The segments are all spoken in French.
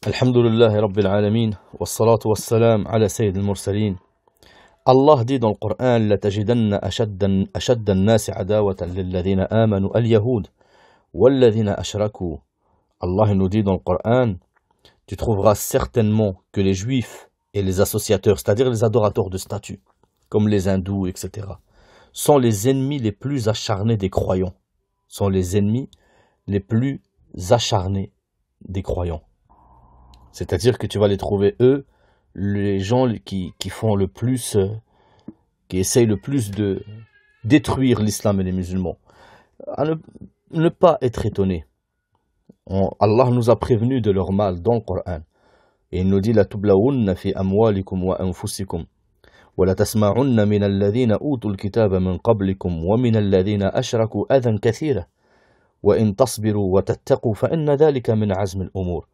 Alhamdulillahi Rabbil Alamin, wassalatu wassalam ala Sayyid al-Mursalin. Allah dit dans le Coran: La tajidanna ashadda an-nasi adawatan lilladhina amanu al-yahud walladhina ashraku. Allah nous dit dans le Coran: Tu trouveras certainement que les juifs et les associateurs, c'est-à-dire les adorateurs de statues, comme les hindous, etc., sont les ennemis les plus acharnés des croyants. Sont les ennemis les plus acharnés des croyants. C'est-à-dire que tu vas les trouver, eux, les gens qui font le plus, qui essayent le plus de détruire l'islam et les musulmans. À ne pas être étonné. Allah nous a prévenus de leur mal dans le Coran. Et il nous dit: La tublawunna fi amwalikum wa anfusikum. Wa la tasma'unna min alladhina utul kitaba min qablikum wa min alladhina ashraku adhan kathira. Wa in tasbiru wa tattaqu fa inna dhalika min azm al-umur.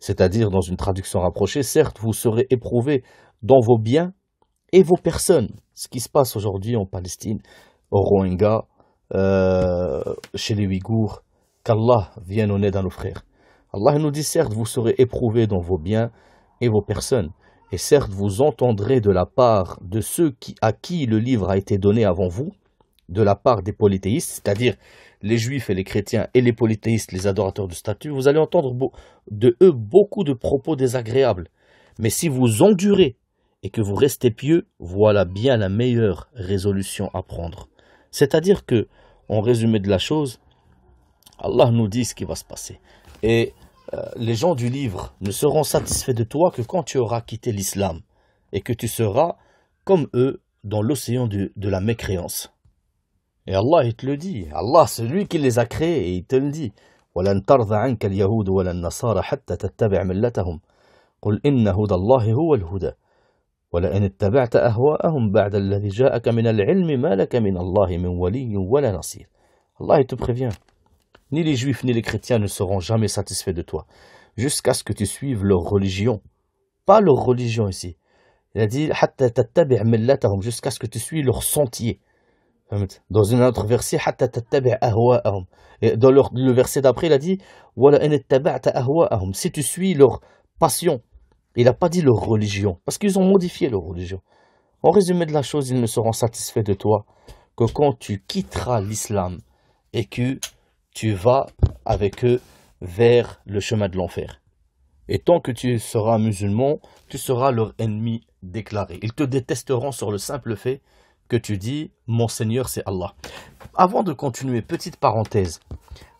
C'est-à-dire, dans une traduction rapprochée, certes, vous serez éprouvés dans vos biens et vos personnes. Ce qui se passe aujourd'hui en Palestine, au Rohingya, chez les Ouïghours, qu'Allah vienne en aide à nos frères. Allah nous dit, certes, vous serez éprouvés dans vos biens et vos personnes. Et certes, vous entendrez de la part de ceux à qui le livre a été donné avant vous, de la part des polythéistes, c'est-à-dire les juifs et les chrétiens et les polythéistes, les adorateurs de statues, vous allez entendre de eux beaucoup de propos désagréables. Mais si vous endurez et que vous restez pieux, voilà bien la meilleure résolution à prendre. C'est-à-dire que, en résumé de la chose, Allah nous dit ce qui va se passer. Et les gens du livre ne seront satisfaits de toi que quand tu auras quitté l'islam et que tu seras, comme eux, dans l'océan de la mécréance. Et Allah, il te le dit. Allah, c'est lui qui les a créés et il te le dit. وَلَنْ تَرْضَ عَنْكَ الْيَهُودُ وَلَا النَّصَارَى حَتَّى تَتَّبِعَ مِلَّتَهُمْ قُلْ إِنَّ هُدَى اللَّهِ هُوَ الْهُدَى وَلَئِنِ اتَّبَعْتَ أَهْوَاءَهُمْ بَعْدَ الَّذِي جَاءَكَ مِنَ الْعِلْمِ مَا لَكَ مِنَ اللَّهِ مِنْ وَلِيٍّ وَلَا نَصِيرٍ. Allah, il te prévient. Ni les juifs ni les chrétiens ne seront jamais satisfaits de toi, jusqu'à ce que tu suives leur religion. Pas leur religion ici. Il a dit حَتَّى تَتَّبِعَ مِلَّتَهُمْ, jusqu'à ce que tu suives leur sentier. Dans un autre verset, حَتَّى تَتَّبِعَ أَهْوَاءَهُمْ. Et dans le verset d'après, il a dit وَلَئِنِ اتَّبَعْتَ أَهْوَاءَهُمْ, si tu suis leur passion. Il n'a pas dit leur religion, parce qu'ils ont modifié leur religion. En résumé de la chose, ils ne seront satisfaits de toi que quand tu quitteras l'islam et que tu vas avec eux vers le chemin de l'enfer. Et tant que tu seras musulman, tu seras leur ennemi déclaré. Ils te détesteront sur le simple fait que tu dis « Mon Seigneur, c'est Allah ». Avant de continuer, petite parenthèse,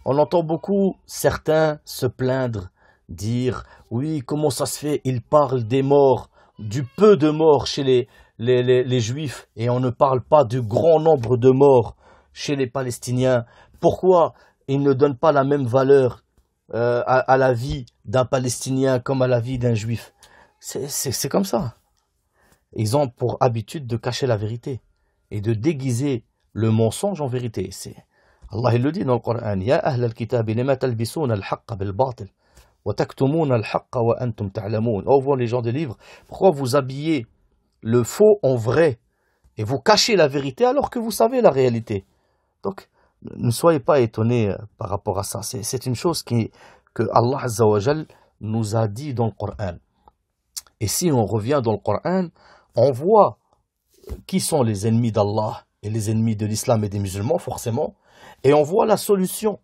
on entend beaucoup certains se plaindre, dire « Oui, comment ça se fait? Ils parlent des morts, du peu de morts chez les Juifs, et on ne parle pas du grand nombre de morts chez les Palestiniens. Pourquoi ils ne donnent pas la même valeur à la vie d'un Palestinien comme à la vie d'un Juif ?» C'est comme ça. Ils ont pour habitude de cacher la vérité et de déguiser le mensonge en vérité. Allah il le dit dans le Coran: Ya ahl al-kitab lima talbisuna al-haqqa bil-batil wa taktumuna al-haqqa wa antum ta'lamun. Oh, vous les gens des livres, pourquoi vous habillez le faux en vrai et vous cachez la vérité alors que vous savez la réalité? Donc, ne soyez pas étonnés par rapport à ça. C'est une chose que Allah Azza wa Jal nous a dit dans le Coran. Et si on revient dans le Coran, on voit qui sont les ennemis d'Allah et les ennemis de l'islam et des musulmans, forcément, et on voit la solution.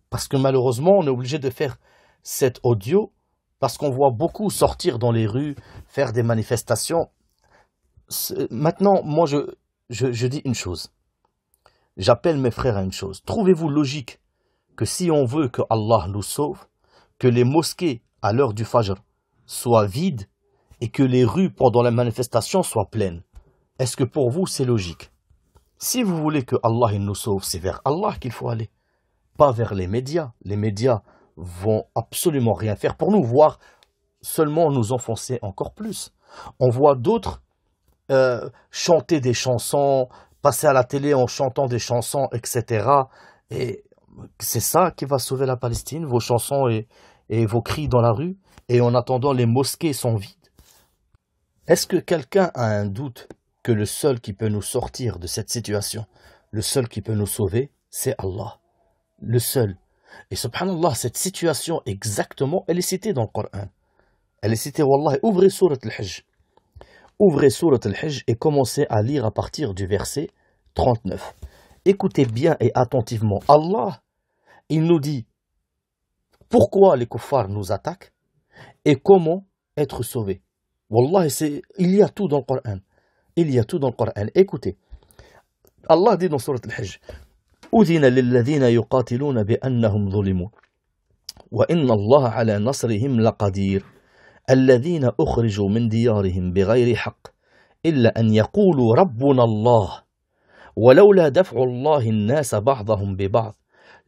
Parce que malheureusement, on est obligé de faire cet audio, parce qu'on voit beaucoup sortir dans les rues, faire des manifestations. Maintenant, moi, je dis une chose. J'appelle mes frères à une chose. Trouvez-vous logique que si on veut que Allah nous sauve, que les mosquées à l'heure du Fajr soient vides et que les rues pendant la manifestation soient pleines? Est-ce que pour vous c'est logique? Si vous voulez que Allah il nous sauve, c'est vers Allah qu'il faut aller, pas vers les médias. Les médias vont absolument rien faire pour nous, voire seulement nous enfoncer encore plus. On voit d'autres chanter des chansons, passer à la télé en chantant des chansons, etc. Et c'est ça qui va sauver la Palestine, vos chansons et vos cris dans la rue, et en attendant les mosquées sont vides. Est-ce que quelqu'un a un doute que le seul qui peut nous sortir de cette situation, le seul qui peut nous sauver, c'est Allah? Le seul. Et subhanallah, cette situation exactement, elle est citée dans le Coran. Elle est citée, wallah, ouvrez Surat al-Hajj. Ouvrez Surat al-Hajj et commencez à lire à partir du verset 39. Écoutez bien et attentivement. Allah, il nous dit pourquoi les kuffars nous attaquent et comment être sauvés. Wallah, il y a tout dans le Coran. Il y a tout dans le Coran. Écoutez. Allah dit dans Surat al-Hajj أذن للذين يقاتلون بأنهم ظلموا وإن الله على نصرهم لقدير الذين أخرجوا من ديارهم بغير حق إلا أن يقولوا ربنا الله ولولا دفع الله الناس بعضهم ببعض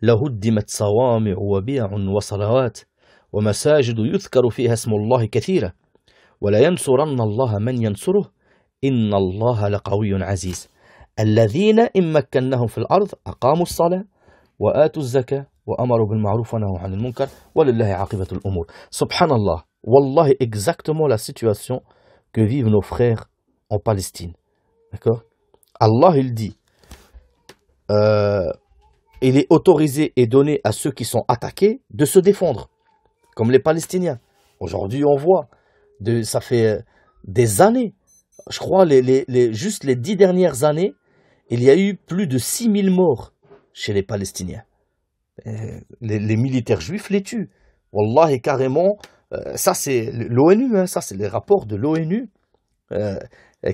لهدمت صوامع وبيع وصلوات ومساجد يذكر فيها اسم الله كثيرا ولينصرن الله من ينصره إن الله لقوي عزيز الذين إن مكناهم في الأرض أقاموا الصلاة وآتوا الزكاة وأمروا بالمعروف ونهوا عن المنكر ولله عاقبة الأمور. Subhanallah, wallah, exactement la situation que vivent nos frères en Palestine. D'accord? Allah, il dit, il est autorisé et donné à ceux qui sont attaqués de se défendre, comme les Palestiniens. Aujourd'hui, on voit, ça fait des années, je crois, juste les 10 dernières années, il y a eu plus de 6000 morts chez les Palestiniens. Les militaires juifs les tuent. Wallah, et carrément, ça c'est l'ONU, hein, ça c'est les rapports de l'ONU.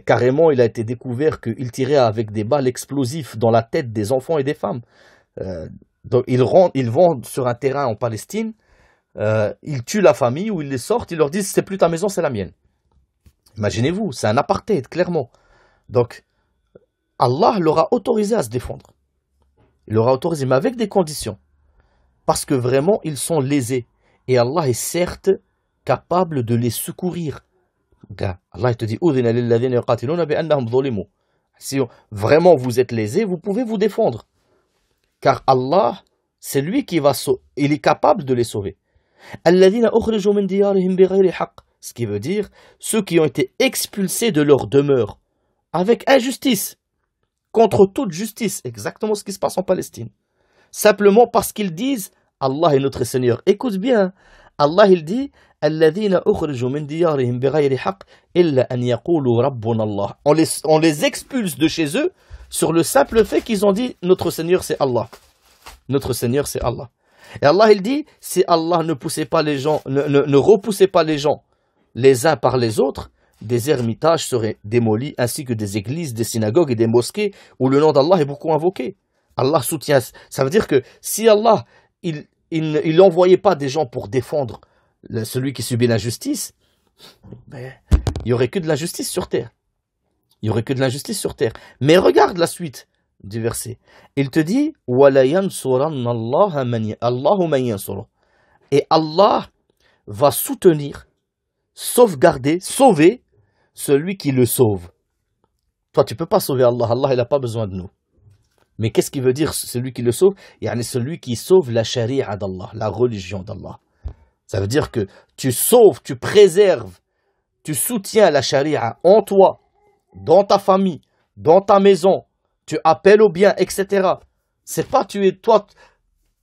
Carrément, il a été découvert qu'ils tiraient avec des balles explosives dans la tête des enfants et des femmes. Donc ils vont sur un terrain en Palestine, ils tuent la famille ou ils les sortent, ils leur disent c'est plus ta maison, c'est la mienne. Imaginez-vous, c'est un apartheid, clairement. Donc, Allah leur a autorisé à se défendre. Il leur a autorisé, mais avec des conditions. Parce que vraiment, ils sont lésés. Et Allah est certes capable de les secourir. Allah te dit, si vraiment vous êtes lésés, vous pouvez vous défendre. Car Allah, c'est lui qui il est capable de les sauver. Ce qui veut dire ceux qui ont été expulsés de leur demeure avec injustice, contre toute justice, exactement ce qui se passe en Palestine. Simplement parce qu'ils disent Allah est notre Seigneur. Écoute bien, Allah il dit on les expulse de chez eux sur le simple fait qu'ils ont dit notre Seigneur c'est Allah. Notre Seigneur c'est Allah. Et Allah il dit si Allah ne poussait pas les gens, ne repoussait pas les gens les uns par les autres, des ermitages seraient démolis, ainsi que des églises, des synagogues et des mosquées où le nom d'Allah est beaucoup invoqué. Allah soutient. Ça veut dire que si Allah, il n'envoyait pas des gens pour défendre celui qui subit l'injustice, il n'y aurait que de l'injustice sur terre. Il n'y aurait que de l'injustice sur terre. Mais regarde la suite du verset. Il te dit et Allah va soutenir, sauvegarder, sauver celui qui le sauve. Toi, tu ne peux pas sauver Allah. Allah, il n'a pas besoin de nous. Mais qu'est-ce qui veut dire celui qui le sauve? Yani celui qui sauve la charia d'Allah, la religion d'Allah. Ça veut dire que tu sauves, tu préserves, tu soutiens la charia en toi, dans ta famille, dans ta maison. Tu appelles au bien, etc. C'est pas toi.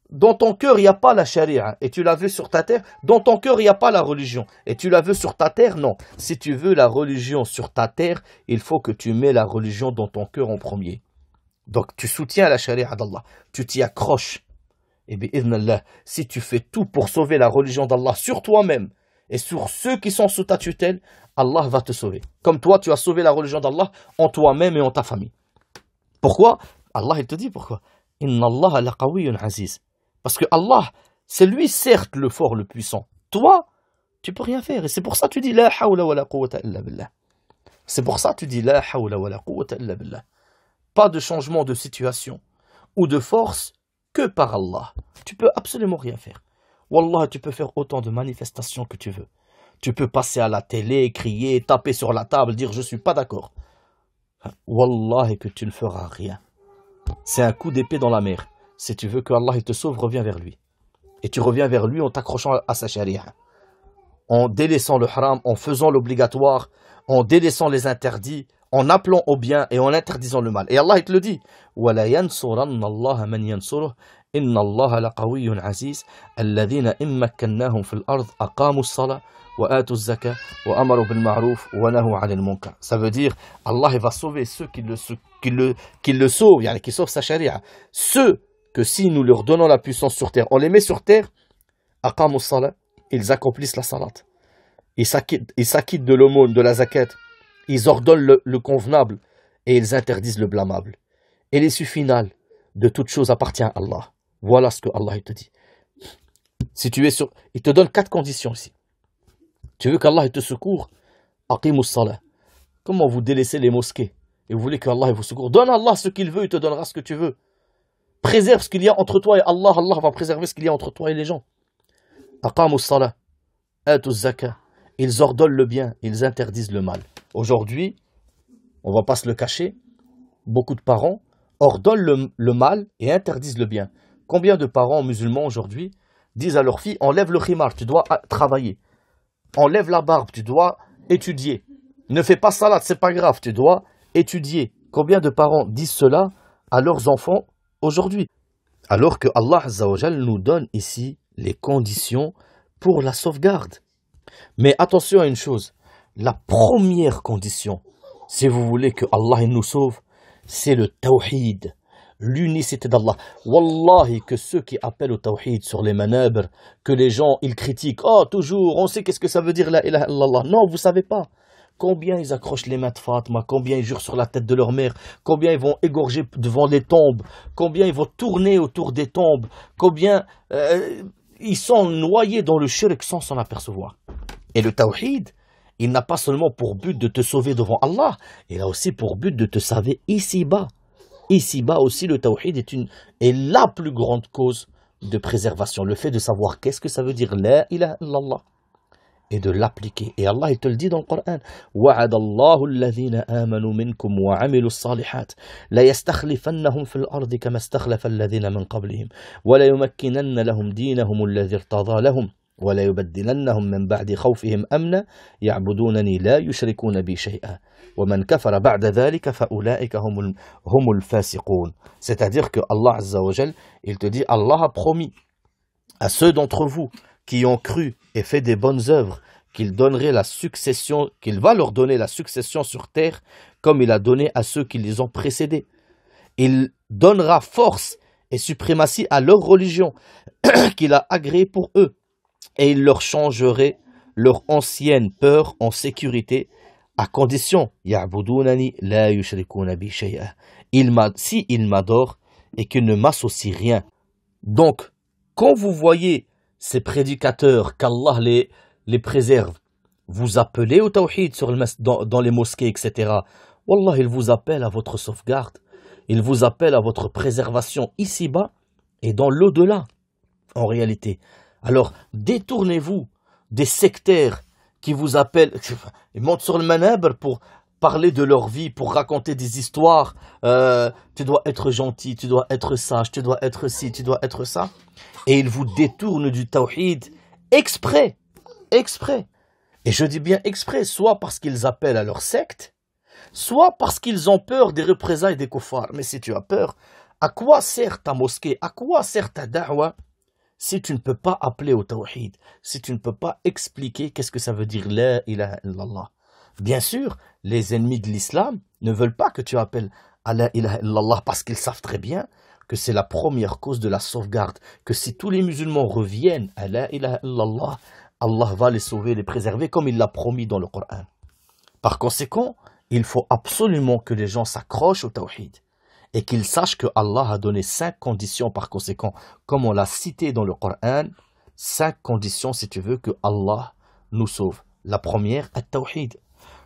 Dans ton cœur, il n'y a pas la charia et tu la veux sur ta terre. Dans ton cœur, il n'y a pas la religion et tu la veux sur ta terre. Non. Si tu veux la religion sur ta terre, il faut que tu mets la religion dans ton cœur en premier. Donc, tu soutiens la charia d'Allah. Tu t'y accroches. Et bi'idhnallah, si tu fais tout pour sauver la religion d'Allah sur toi-même et sur ceux qui sont sous ta tutelle, Allah va te sauver. Comme toi, tu as sauvé la religion d'Allah en toi-même et en ta famille. Pourquoi? Allah, il te dit pourquoi. Inna Allah la qawiyyun aziz. Parce que Allah, c'est lui certes le fort, le puissant. Toi, tu peux rien faire. Et c'est pour ça que tu dis la hawla wa la quwwata illa billah. C'est pour ça que tu dis la hawla wa la quwwata illa billah. Pas de changement de situation ou de force que par Allah. Tu peux absolument rien faire. Wallah, tu peux faire autant de manifestations que tu veux. Tu peux passer à la télé, crier, taper sur la table, dire je suis pas d'accord. Wallah, que tu ne feras rien. C'est un coup d'épée dans la mer. Si tu veux que Allah te sauve, reviens vers lui. Et tu reviens vers lui en t'accrochant à sa charia. En délaissant le haram, en faisant l'obligatoire, en délaissant les interdits, en appelant au bien et en interdisant le mal. Et Allah il te le dit. Inna Allah laqawiyyun aziz, alladhina immakkannahum fil ard aqamu as-salat wa atu az-zakah wa amaru bil ma'ruf wa nahu 'anil munkar. Ça veut dire Allah il va sauver ceux qui le sauvent, yani qui sauvent sa charia. Ceux que si nous leur donnons la puissance sur terre, on les met sur terre, aqamu as-salat, ils accomplissent la salat. Ils s'acquittent de l'aumône, de la zakat. Ils ordonnent le convenable et ils interdisent le blâmable. Et l'issue finale de toute chose appartient à Allah. Voilà ce que Allah te dit. Si tu es sur, il te donne 4 conditions ici. Tu veux qu'Allah te secoure? Aqimus salah. Comment vous délaissez les mosquées et vous voulez qu'Allah vous secoure? Donne à Allah ce qu'il veut, il te donnera ce que tu veux. Préserve ce qu'il y a entre toi et Allah. Allah va préserver ce qu'il y a entre toi et les gens. Aqamus salah. Atu zakah. Ils ordonnent le bien, ils interdisent le mal. Aujourd'hui, on ne va pas se le cacher, beaucoup de parents ordonnent le mal et interdisent le bien. Combien de parents musulmans aujourd'hui disent à leur fille, enlève le khimar, tu dois travailler. Enlève la barbe, tu dois étudier. Ne fais pas salat, c'est pas grave, tu dois étudier. Combien de parents disent cela à leurs enfants aujourd'hui? Alors que Allah Azza wa Jal nous donne ici les conditions pour la sauvegarde. Mais attention à une chose, la première condition, si vous voulez que Allah nous sauve, c'est le tawhid, l'unicité d'Allah. Wallahi, que ceux qui appellent au tawhid sur les manabr, que les gens, ils critiquent, oh toujours, on sait qu'est-ce que ça veut dire la ilaha illallah. Non, vous savez pas. Combien ils accrochent les mains de Fatma, combien ils jurent sur la tête de leur mère, combien ils vont égorger devant les tombes, combien ils vont tourner autour des tombes, combien ils sont noyés dans le shirk sans s'en apercevoir. Et le tawhid, il n'a pas seulement pour but de te sauver devant Allah, il a aussi pour but de te sauver ici-bas. Ici-bas aussi, le tawhid est la plus grande cause de préservation. Le fait de savoir qu'est-ce que ça veut dire la ilaha illallah et de l'appliquer. Et Allah, il te le dit dans le Coran. وَعَدَ اللَّهُ الَّذِينَ آمَنُوا مِنكُمْ وَعَمِلُوا الصَّالِحَاتِ لَيَسْتَخْلِفَنَّهُمْ فِي الْأَرْضِ كَمَا اسْتَخْلَفَ الَّذِينَ مِنْ قَبْلِهِمْ وَلَيُمَكِّنَنَّ لَهُمْ دِينَهُمُ الَّذِي ارْتَضَىٰ لَهُمْ وَلَيُبَدِّلَنَّهُمْ مِنْ بَعْدِ خَوْفِهِمْ أَمْنًا يَعْبُدُونَنِي لَا يُشْرِكُونَ بِي شَيْئًا وَمَنْ كَفَرَ بَعْدَ ذَلِكَ فَأُولَٰئِكَ هُمُ الْفَاسِقُونَ. C'est-à-dire que Allah Azza wa Jal, il te dit, Allah a promis à ceux d'entre vous qui ont cru et fait des bonnes œuvres qu'il donnerait la succession, qu'il va leur donner la succession sur terre comme il a donné à ceux qui les ont précédés. Il donnera force et suprématie à leur religion qu'il a agréée pour eux. Et il leur changerait leur ancienne peur en sécurité, à condition ya'budunani la yushrikuna bi shay'a. Si ils m'adorent et qu'ils ne m'associent rien. Donc, quand vous voyez ces prédicateurs qu'Allah les préserve, vous appelez au tawhid dans les mosquées, etc. Wallah, ils vous appellent à votre sauvegarde. Ils vous appellent à votre préservation ici-bas et dans l'au-delà, en réalité. Alors, détournez-vous des sectaires qui vous appellent, ils montent sur le manabr pour parler de leur vie, pour raconter des histoires. Tu dois être gentil, tu dois être sage, tu dois être ci, tu dois être ça. Et ils vous détournent du tawhid exprès. Et je dis bien exprès, soit parce qu'ils appellent à leur secte, soit parce qu'ils ont peur des représailles des kuffars. Mais si tu as peur, à quoi sert ta mosquée? À quoi sert ta da'wa si tu ne peux pas appeler au tawhid, si tu ne peux pas expliquer qu'est-ce que ça veut dire la ilaha illallah? Bien sûr, les ennemis de l'islam ne veulent pas que tu appelles à la ilaha illallah parce qu'ils savent très bien que c'est la première cause de la sauvegarde, que si tous les musulmans reviennent à la ilaha illallah, Allah va les sauver, les préserver comme il l'a promis dans le Coran. Par conséquent, il faut absolument que les gens s'accrochent au tawhid et qu'ils sachent que Allah a donné 5 conditions par conséquent, comme on l'a cité dans le Coran, 5 conditions si tu veux que Allah nous sauve. La première, at-tawhid.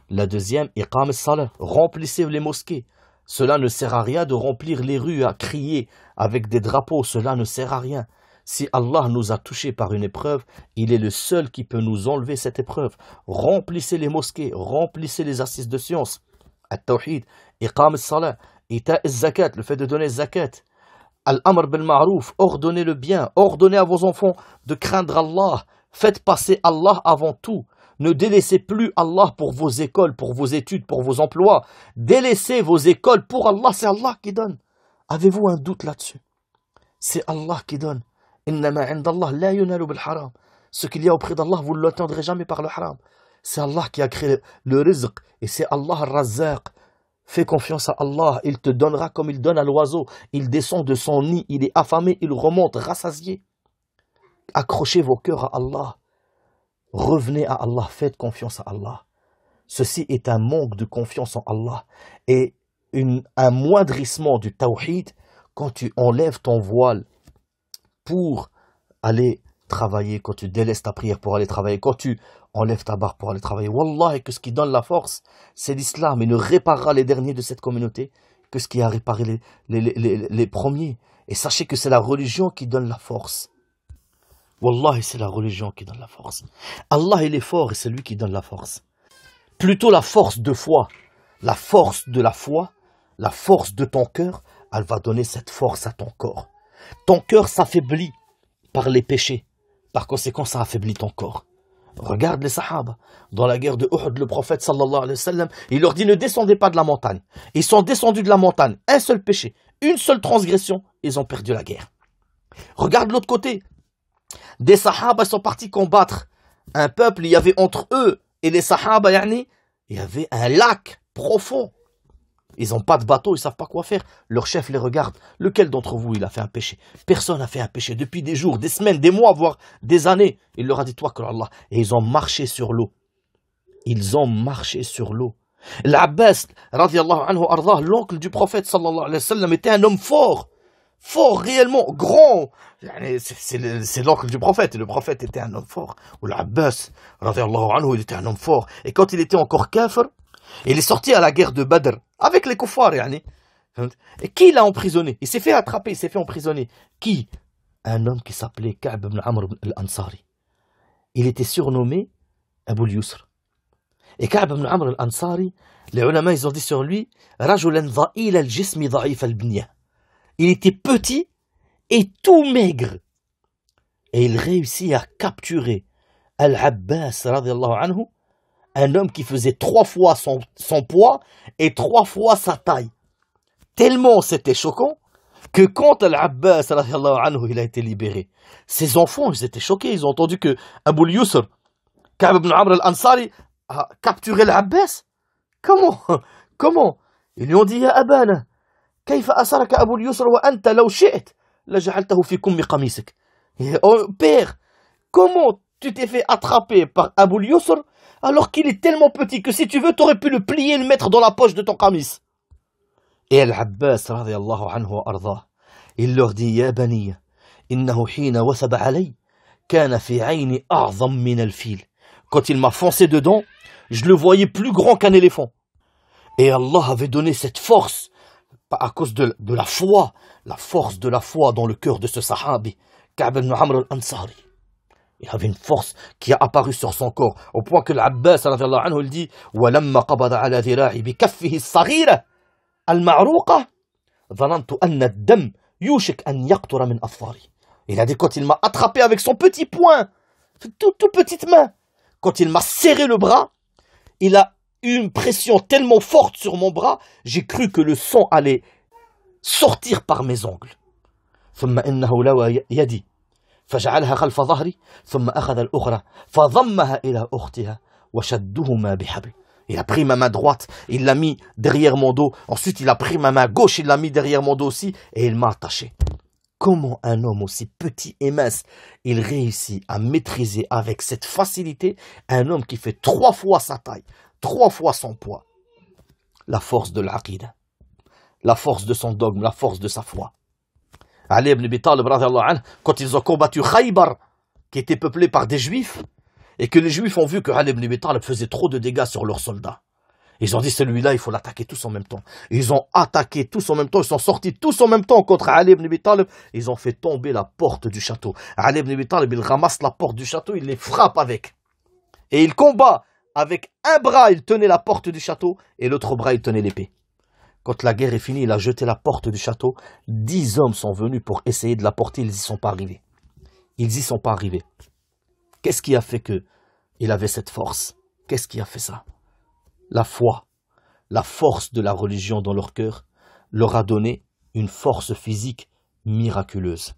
La deuxième, iqam as-salah, remplissez les mosquées. Cela ne sert à rien de remplir les rues à crier avec des drapeaux, cela ne sert à rien. Si Allah nous a touchés par une épreuve, il est le seul qui peut nous enlever cette épreuve. Remplissez les mosquées, remplissez les assises de science. At-tawhid, iqam as-salah, ita az-zakat, le fait de donner zakat. Al-amr bil ma'rouf, ordonnez le bien, ordonnez à vos enfants de craindre Allah. Faites passer Allah avant tout. Ne délaissez plus Allah pour vos écoles, pour vos études, pour vos emplois. Délaissez vos écoles pour Allah, c'est Allah qui donne. Avez-vous un doute là-dessus? C'est Allah qui donne. Innama indallah la yunalu bil haram. Ce qu'il y a auprès d'Allah, vous ne l'atteindrez jamais par le haram. C'est Allah qui a créé le rizq. Et c'est Allah al-Razzaq. Fais confiance à Allah. Il te donnera comme il donne à l'oiseau. Il descend de son nid. Il est affamé. Il remonte rassasié. Accrochez vos cœurs à Allah. Revenez à Allah. Faites confiance à Allah. Ceci est un manque de confiance en Allah. Et un moindrissement du tawhid quand tu enlèves ton voile pour aller travailler, quand tu délaisses ta prière pour aller travailler, quand tu enlèves ta barre pour aller travailler. Wallah, que ce qui donne la force, c'est l'islam. Il ne réparera les derniers de cette communauté que ce qui a réparé les premiers. Et sachez que c'est la religion qui donne la force. Wallah, c'est la religion qui donne la force. Allah, il est fort et c'est lui qui donne la force. Plutôt la force de foi, la force de la foi, la force de ton cœur, elle va donner cette force à ton corps. Ton cœur s'affaiblit par les péchés. Par conséquent, ça affaiblit ton corps. Regarde les sahaba. Dans la guerre de Uhud, le prophète sallallahu alayhi wa sallam, il leur dit ne descendez pas de la montagne. Ils sont descendus de la montagne. Un seul péché, une seule transgression, ils ont perdu la guerre. Regarde l'autre côté. Des sahaba sont partis combattre un peuple. Il y avait entre eux et les sahaba, il y avait un lac profond. Ils n'ont pas de bateau, ils ne savent pas quoi faire. Leur chef les regarde. Lequel d'entre vous, il a fait un péché? Personne n'a fait un péché depuis des jours, des semaines, des mois, voire des années. Il leur a dit, toi que Allah. Et ils ont marché sur l'eau. Ils ont marché sur l'eau. L'Abbas, radiallahu anhu ardah, l'oncle du prophète, sallallahu alayhi wa sallam, était un homme fort. Fort, réellement, grand. C'est l'oncle du prophète. Et le prophète était un homme fort. Ou l'Abbas, radiallahu anhu, il était un homme fort. Et quand il était encore kafir, il est sorti à la guerre de Badr avec les kuffars. Et qui l'a emprisonné? Il s'est fait attraper, il s'est fait emprisonner. Qui? Un homme qui s'appelait Ka'b ibn Amr al-Ansari. Il était surnommé Abu al-Yusr. Et Ka'b ibn Amr al-Ansari, les ulama, ils ont dit sur lui Rajulan dha'il al-jismi dha'if al-bniya. Il était petit et tout maigre. Et il réussit à capturer Al-Abbas radiallahu anhu, un homme qui faisait 3 fois son poids et 3 fois sa taille. Tellement c'était choquant que quand Al-Abbas radiallahu anhu, il a été libéré, ses enfants, ils étaient choqués. Ils ont entendu que Abu al-Yusr, Ka'b ibn Amr al-Ansari, a capturé Al-Abbas. Comment? Ils lui ont dit, Ya Abana, كيف أسرك أبو اليسر وأنت لو شئت لجعلته في كم قميصك. Oh, père, comment tu t'es fait attraper par Abu al-Yusr alors qu'il est tellement petit que si tu veux, tu aurais pu le plier et le mettre dans la poche de ton qamis. Et Al-Abbas, radiyallahu anhu wa ardah, il leur dit, Ya baniya, innahu hina wasaba alay, kana fi ayni a'zam min al-fil. Quand il m'a foncé dedans, je le voyais plus grand qu'un éléphant. Et Allah avait donné cette force à cause de la foi, la force de la foi dans le cœur de ce sahabi, Ka'b ibn Amr al-Ansari. Il avait une force qui a apparu sur son corps, au point que l'Abbas, radiyallahu anhu, il dit وَلَمَّا قَبَضَ عَلَى ذِرَاعِ بِكَفِّهِ الصَّغِيرَةِ الْمَعْرُوقَةِ ظَنَنْتُ أَنَّ الدَّمْ يُوشِكْ أَنْ يَقْطُرَ مِنْ أَظْفَارِهِ. Il a dit, quand il m'a attrapé avec son petit poing, toute petite main, quand il m'a serré le bras, il a eu une pression tellement forte sur mon bras, j'ai cru que le sang allait sortir par mes ongles. ثم إنه لوى يدي فجعلها خلف ظهري ثم أخذ الأخرى فضمها إلى أختها وشدهما بحبل. Il a pris ma main droite, il l'a mis derrière mon dos. Ensuite, il a pris ma main gauche, il l'a mis derrière mon dos aussi, et il m'a attaché. Comment un homme aussi petit et mince, il réussit à maîtriser avec cette facilité un homme qui fait 3 fois sa taille, 3 fois son poids? La force de l'aqida, la force de son dogme, la force de sa foi. Ali ibn Abi Talib, quand ils ont combattu Khaybar, qui était peuplé par des juifs, et que les juifs ont vu que Ali ibn Abi Talib faisait trop de dégâts sur leurs soldats, ils ont dit, celui-là, il faut l'attaquer tous en même temps. Ils ont attaqué tous en même temps, ils sont sortis tous en même temps contre Ali ibn Abi Talib, ils ont fait tomber la porte du château. Ali ibn Abi Talib, il ramasse la porte du château, il les frappe avec. Et il combat avec un bras, il tenait la porte du château, et l'autre bras, il tenait l'épée. Quand la guerre est finie, il a jeté la porte du château. 10 hommes sont venus pour essayer de la porter, ils n'y sont pas arrivés. Ils n'y sont pas arrivés. Qu'est-ce qui a fait qu'il avait cette force? Qu'est-ce qui a fait ça? La foi, la force de la religion dans leur cœur leur a donné une force physique miraculeuse.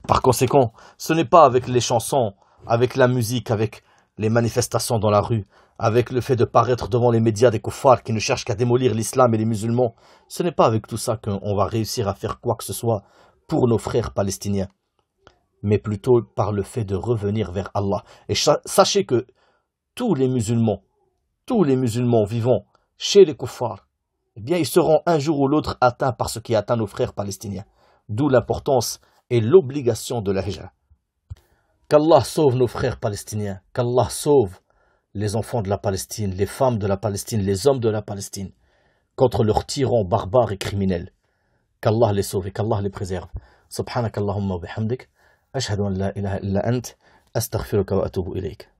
Par conséquent, ce n'est pas avec les chansons, avec la musique, avec les manifestations dans la rue, avec le fait de paraître devant les médias des koufars qui ne cherchent qu'à démolir l'islam et les musulmans, ce n'est pas avec tout ça qu'on va réussir à faire quoi que ce soit pour nos frères palestiniens, mais plutôt par le fait de revenir vers Allah. Et sachez que tous les musulmans vivant chez les koufars, eh bien, ils seront un jour ou l'autre atteints par ce qui atteint nos frères palestiniens. D'où l'importance et l'obligation de la hijra. Qu'Allah sauve nos frères palestiniens, qu'Allah sauve les enfants de la Palestine, les femmes de la Palestine, les hommes de la Palestine, contre leurs tyrans barbares et criminels. Qu'Allah les sauve et qu'Allah les préserve. Subhanakallahumma wa bihamdik, ashhadu an la ilaha illa ant, astaghfiruka wa atubu ilayk.